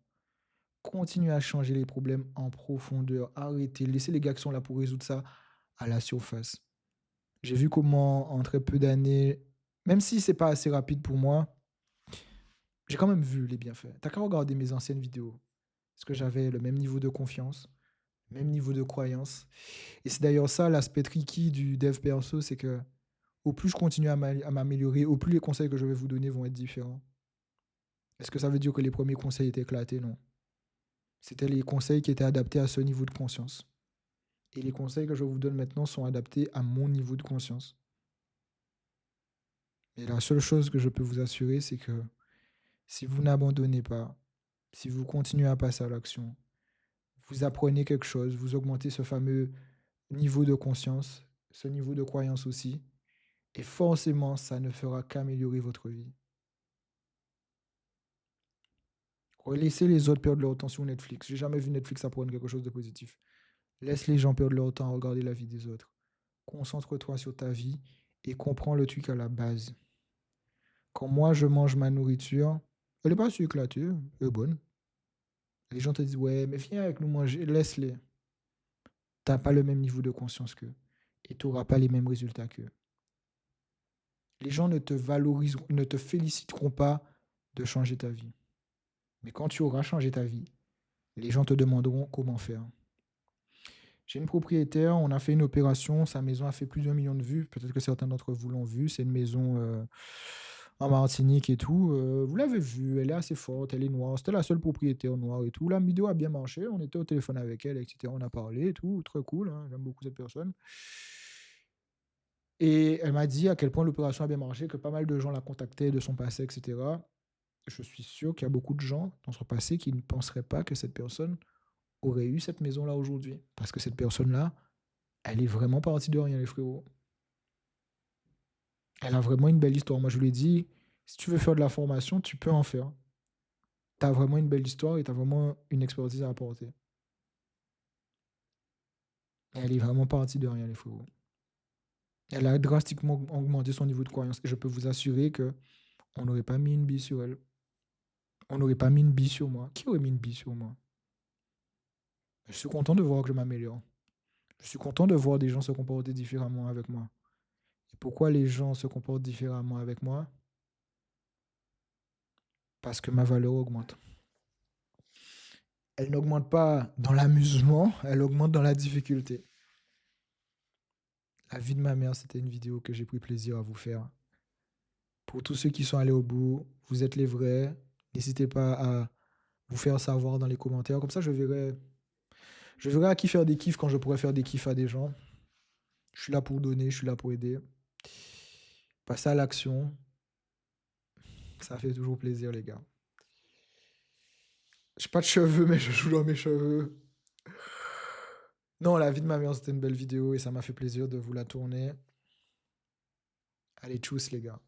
Continuez à changer les problèmes en profondeur. Arrêtez. Laissez les gars qui sont là pour résoudre ça à la surface. J'ai vu comment, en très peu d'années, même si c'est pas assez rapide pour moi, j'ai quand même vu les bienfaits. T'as qu'à regarder mes anciennes vidéos. Parce que j'avais le même niveau de confiance. même niveau de croyance. Et c'est d'ailleurs ça l'aspect tricky du dev perso, c'est que au plus je continue à m'améliorer, au plus les conseils que je vais vous donner vont être différents. Est-ce que ça veut dire que les premiers conseils étaient éclatés? Non. C'était les conseils qui étaient adaptés à ce niveau de conscience. Et les conseils que je vous donne maintenant sont adaptés à mon niveau de conscience. Et la seule chose que je peux vous assurer, c'est que si vous n'abandonnez pas, si vous continuez à passer à l'action, vous apprenez quelque chose, vous augmentez ce fameux niveau de conscience, ce niveau de croyance aussi, et forcément, ça ne fera qu'améliorer votre vie. Laissez les autres perdre leur temps sur Netflix. J'ai jamais vu Netflix apprendre quelque chose de positif. Laisse les gens perdre leur temps à regarder la vie des autres. Concentre-toi sur ta vie et comprends le truc à la base. Quand moi je mange ma nourriture, elle n'est pas si éclatée, elle est bonne. Les gens te disent, ouais, mais viens avec nous manger, laisse-les. T'as pas le même niveau de conscience qu'eux. Et tu n'auras pas les mêmes résultats qu'eux. Les gens ne te valoriseront, ne te féliciteront pas de changer ta vie. Mais quand tu auras changé ta vie, les gens te demanderont comment faire. J'ai une propriétaire, on a fait une opération, sa maison a fait plus d'1 million de vues. Peut-être que certains d'entre vous l'ont vu. C'est une maison en Martinique et tout. Vous l'avez vue, elle est assez forte, elle est noire. C'était la seule propriétaire noire et tout. La vidéo a bien marché. On était au téléphone avec elle, etc. On a parlé et tout. Très cool, hein. J'aime beaucoup cette personne. Et elle m'a dit à quel point l'opération a bien marché, que pas mal de gens la contactaient de son passé, etc. Je suis sûr qu'il y a beaucoup de gens dans son passé qui ne penseraient pas que cette personne aurait eu cette maison-là aujourd'hui. Parce que cette personne-là, elle est vraiment partie de rien, les frérots. Elle a vraiment une belle histoire. Moi, je lui ai dit, si tu veux faire de la formation, tu peux en faire. Tu as vraiment une belle histoire et tu as vraiment une expertise à apporter. Et elle est vraiment partie de rien, les frérots. Elle a drastiquement augmenté son niveau de croyance. Et je peux vous assurer que on n'aurait pas mis une bille sur elle. On n'aurait pas mis une bille sur moi. Qui aurait mis une bille sur moi? Je suis content de voir que je m'améliore. Je suis content de voir des gens se comporter différemment avec moi. Et pourquoi les gens se comportent différemment avec moi? Parce que ma valeur augmente. Elle n'augmente pas dans l'amusement, elle augmente dans la difficulté. La vie de ma mère, c'était une vidéo que j'ai pris plaisir à vous faire. Pour tous ceux qui sont allés au bout, vous êtes les vrais. N'hésitez pas à vous faire savoir dans les commentaires. Comme ça, je verrai à qui faire des kiffs quand je pourrai faire des kiffs à des gens. Je suis là pour donner, je suis là pour aider. Passez à l'action. Ça fait toujours plaisir, les gars. J'ai pas de cheveux, mais je joue dans mes cheveux. Non, la vie de ma mère, c'était une belle vidéo et ça m'a fait plaisir de vous la tourner. Allez, tchuss, les gars.